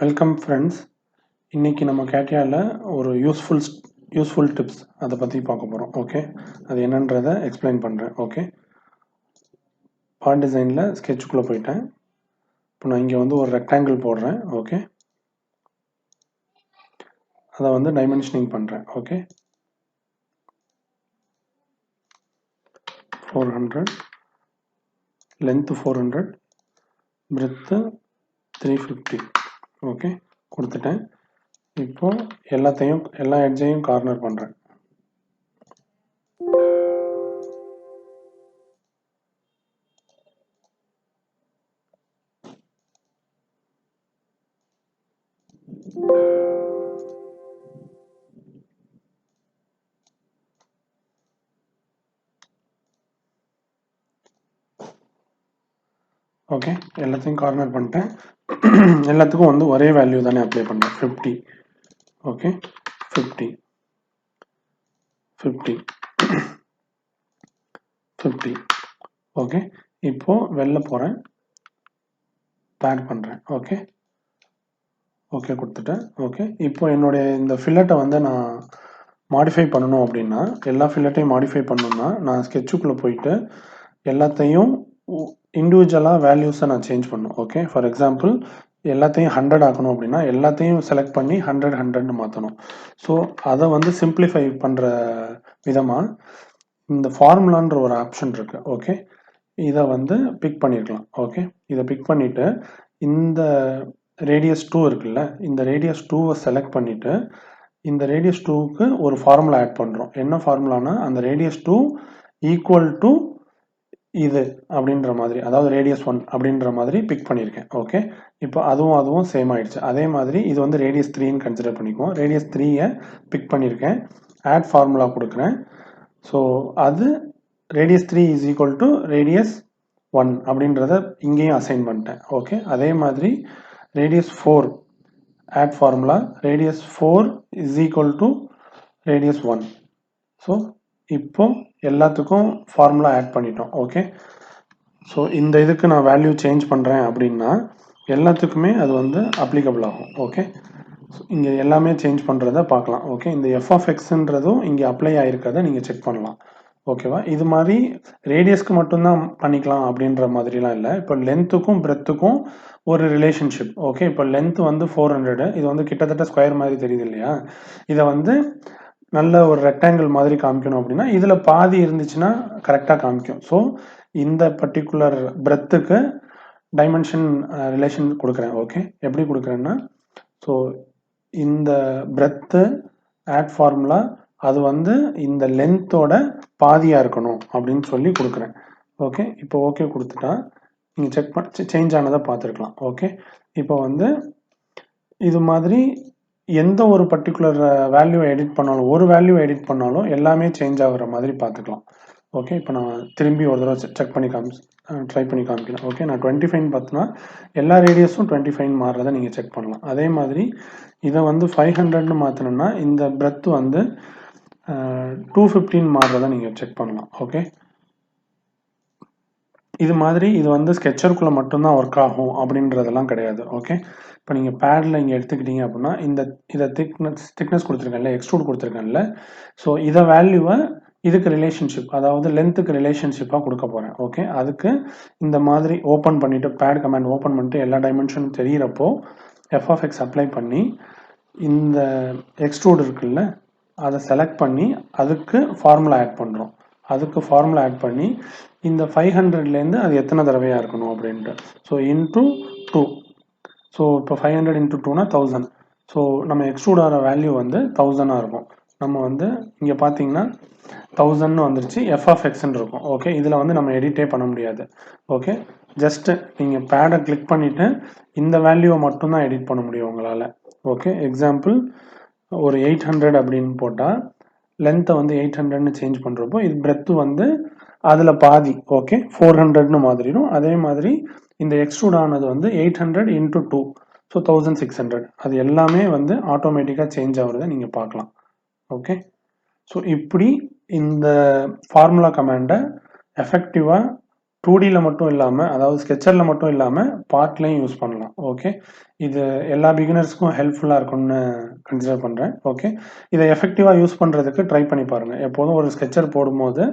Welcome friends. இன்றைக்கி நம்ம கேட்டியாவில் ஒரு யூஸ்ஃபுல் டிப்ஸ் அதை பற்றி பார்க்க போகிறோம். ஓகே, அது என்னன்றதை எக்ஸ்பிளைன் பண்ணுறேன். ஓகே, பார்ட் டிசைனில் ஸ்கெட்சுக்குள்ளே போயிட்டேன். இப்போ நான் இங்கே ஒரு ரெக்டாங்கிள் போடுறேன். ஓகே, அதை டைமென்ஷனிங் பண்ணுறேன். Okay, 400, length 400, breadth 350. ஓகே, கொடுத்துட்டேன். இப்போ எல்லா எட்ஜையும் கார்னர் பண்ணுறேன். ஓகே, எல்லாத்தையும் கார்னர் பண்ணிட்டேன். எல்லாத்துக்கும் ஒரே வேல்யூ தானே அப்ளை பண்ணுறேன். 50. ஓகே, 50, 50, 50. ஓகே, இப்போ வெளில போகிறேன், பேட் பண்ணுறேன். ஓகே, ஓகே கொடுத்துட்டேன். ஓகே, இப்போ என்னுடைய இந்த ஃபில்லட்டை நான் மாடிஃபை பண்ணணும் அப்படின்னா, எல்லா ஃபில்லட்டையும் மாடிஃபை பண்ணணும்னா நான் ஸ்கெட்சுக்குள்ளே போயிட்டு எல்லாத்தையும் இண்டிவிஜுவலாக வேல்யூஸை நான் சேஞ்ச் பண்ணணும். ஓகே, ஃபார் எக்ஸாம்பிள் எல்லாத்தையும் 100 ஆக்கணும் அப்படின்னா எல்லாத்தையும் செலக்ட் பண்ணி 100 100ன்னு மாற்றணும். ஸோ அதை சிம்பிளிஃபை பண்ணுற விதமாக இந்த ஃபார்முலான்ற ஒரு ஆப்ஷன் இருக்குது. ஓகே, இதை பிக் பண்ணியிருக்கலாம். ஓகே, இதை பிக் பண்ணிவிட்டு இந்த ரேடியஸ் 2 இருக்குல்ல, இந்த ரேடியஸ் 2வை செலக்ட் பண்ணிவிட்டு இந்த ரேடியஸ் 2க்கு ஒரு ஃபார்முலா ஆட் பண்ணுறோம். என்ன ஃபார்முலானா, அந்த ரேடியஸ் 2 ஈக்குவல் டு இது அப்படின்ற மாதிரி, அதாவது ரேடியஸ் 1 அப்படின்ற மாதிரி பிக் பண்ணியிருக்கேன். ஓகே, இப்போ அதுவும் சேம் ஆயிடுச்சு. அதே மாதிரி இது ரேடியஸ் 3ன்னு கன்சிடர் பண்ணிக்குவோம். ரேடியஸ் 3யை பிக் பண்ணியிருக்கேன், ஆட் ஃபார்முலா கொடுக்குறேன். ஸோ அது radius 3 is equal to radius 1 அப்படின்றத இங்கேயும் அசைன் பண்ணிட்டேன். ஓகே, அதே மாதிரி radius 4 add formula, radius 4 is equal to radius 1. So இப்போ எல்லாத்துக்கும் ஃபார்முலா ஆட் பண்ணிட்டோம். ஓகே, ஸோ இந்த இதுக்கு நான் வேல்யூ சேஞ்ச் பண்ணுறேன் அப்படின்னா எல்லாத்துக்குமே அது அப்ளிகபிள் ஆகும். ஓகே, இங்கே எல்லாமே சேஞ்ச் பண்ணுறத பார்க்கலாம். ஓகே, இந்த f(x)ன்றதும் இங்கே அப்ளை ஆகிருக்கிறத நீங்கள் செக் பண்ணலாம். ஓகேவா, இது மாதிரி ரேடியஸ்க்கு மட்டும்தான் பண்ணிக்கலாம் அப்படின்ற மாதிரிலாம் இல்லை. இப்போ லென்த்துக்கும் பிரெத்துக்கும் ஒரு ரிலேஷன்ஷிப். ஓகே, இப்போ லென்த் 400, இது கிட்டத்தட்ட ஸ்கொயர் மாதிரி தெரியுது இல்லையா, இதை நல்ல ஒரு ரெக்டாங்கிள் மாதிரி காமிக்கணும் அப்படின்னா இதில் பாதி இருந்துச்சுன்னா கரெக்டாக காமிக்கும். ஸோ இந்த பர்டிகுலர் பிரெத்துக்கு டைமென்ஷன் ரிலேஷன் கொடுக்குறேன். ஓகே, எப்படி கொடுக்குறேன்னா, ஸோ இந்த பிரெத்து ஆட் ஃபார்முலா அது இந்த லென்த்தோட பாதியாக இருக்கணும் அப்படின்னு சொல்லி கொடுக்குறேன். ஓகே, இப்போ ஓகே கொடுத்துட்டா நீங்கள் சேஞ்ச் ஆனதை பார்த்துருக்கலாம். ஓகே, இப்போ இது மாதிரி எந்த ஒரு பர்டிகுலர் வேல்யூவை எடிட் பண்ணாலும், ஒரு வேல்யூவை எடிட் பண்ணாலும் எல்லாமே சேஞ்ச் ஆகுற மாதிரி பார்த்துக்கலாம். ஓகே, இப்போ நான் திரும்பி ஒரு தடவை ட்ரை பண்ணி காமிக்கிறேன். ஓகே, நான் 25 பார்த்தோன்னா எல்லா ரேடியஸும் 25 மாறுறதை நீங்கள் செக் பண்ணலாம். அதே மாதிரி இதை 500ன்னு மாற்றினோன்னா இந்த பிரெத் 215 மாறுறதை நீங்கள் செக் பண்ணலாம். ஓகே, இது மாதிரி இது ஸ்கெட்சருக்குள்ளே மட்டும்தான் ஒர்க் ஆகும் அப்படின்றதெல்லாம் கிடையாது. ஓகே, இப்போ நீங்கள் பேடில் இங்கே எடுத்துக்கிட்டீங்க அப்படின்னா இதை திக்னஸ் கொடுத்துருக்கேன்ல, எக்ஸ்ட்ரூட் கொடுத்துருக்கேன்ல, ஸோ இதை வேல்யூவை இதுக்கு ரிலேஷன்ஷிப், அதாவது லென்த்துக்கு ரிலேஷன்ஷிப்பாக கொடுக்க போகிறேன். ஓகே, அதுக்கு இந்த மாதிரி ஓப்பன் பண்ணிவிட்டு பேட் கமாண்ட் ஓப்பன் பண்ணிட்டு எல்லா டைமென்ஷனும் தெரிகிறப்போ f(x) அப்ளை பண்ணி இந்த எக்ஸ்ட்ரூட் இருக்குல்ல அதை செலக்ட் பண்ணி அதுக்கு ஃபார்முலா ஆட் பண்ணுறோம். அதுக்கு ஃபார்முலா ஆட் பண்ணி இந்த 500லேருந்து அது எத்தனை தடவையாக இருக்கணும் அப்படின்ட்டு, ஸோ இன்ட்டு 2. ஸோ இப்போ 500 இன்ட்டு 2னா 1000. ஸோ நம்ம எக்ஸ்ட்ரூட் ஆகிற வேல்யூ 1000ஆக இருக்கும். நம்ம இங்கே பார்த்தீங்கன்னா 1000ன்னு வந்துருச்சு, f(x)ன்னு இருக்கும். ஓகே, இதில் நம்ம எடிட்டே பண்ண முடியாது. ஓகே, ஜஸ்ட்டு நீங்கள் பேடை கிளிக் பண்ணிவிட்டு இந்த வேல்யூவை மட்டும்தான் எடிட் பண்ண முடியும் உங்களால். ஓகே, எக்ஸாம்பிள் ஒரு 800 அப்படின்னு போட்டால் லென்த்தை 800ன்னு சேஞ்ச் பண்ணுறப்போ இது பிரெத்து அதில் பாதி. ஓகே, 400ன்னு மாதிரிடும். அதே மாதிரி இந்த எக்ஸ்ட்ரூட் ஆனது 800 இன்ட்டு 2, ஸோ 1600. அது எல்லாமே ஆட்டோமேட்டிக்காக சேஞ்ச் ஆகுறத நீங்கள் பார்க்கலாம். ஓகே, ஸோ இப்படி இந்த ஃபார்முலா கமாண்டை எஃபெக்டிவாக 2Dல மட்டும் இல்லாம, அதாவது ஸ்கெட்சர்ல மட்டும் இல்லாம, பார்ட்லயும் யூஸ் பண்ணலாம். ஓகே. இது எல்லா பிகினர்ஸ்க்கும் ஹெல்ப்ஃபுல்லா இருக்கும்னு கன்சிடர் பண்றேன். ஓகே. இத எஃபெக்டிவா யூஸ் பண்றதுக்கு ட்ரை பண்ணி பாருங்க. எப்போதும் ஒரு ஸ்கெட்சர் போடும்போது,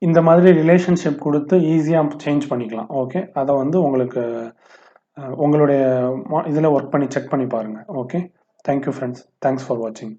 இந்த மாதிரி ரிலேஷன்ஷிப் குடுத்து ஈஸியா சேஞ்ச் பண்ணிக்கலாம். ஓகே. அத வந்து உங்களுக்கு உங்களுடைய இதுல ஒர்க் பண்ணி செக் பண்ணி பாருங்க. Okay. Thank you friends. Thanks for வாட்சிங்.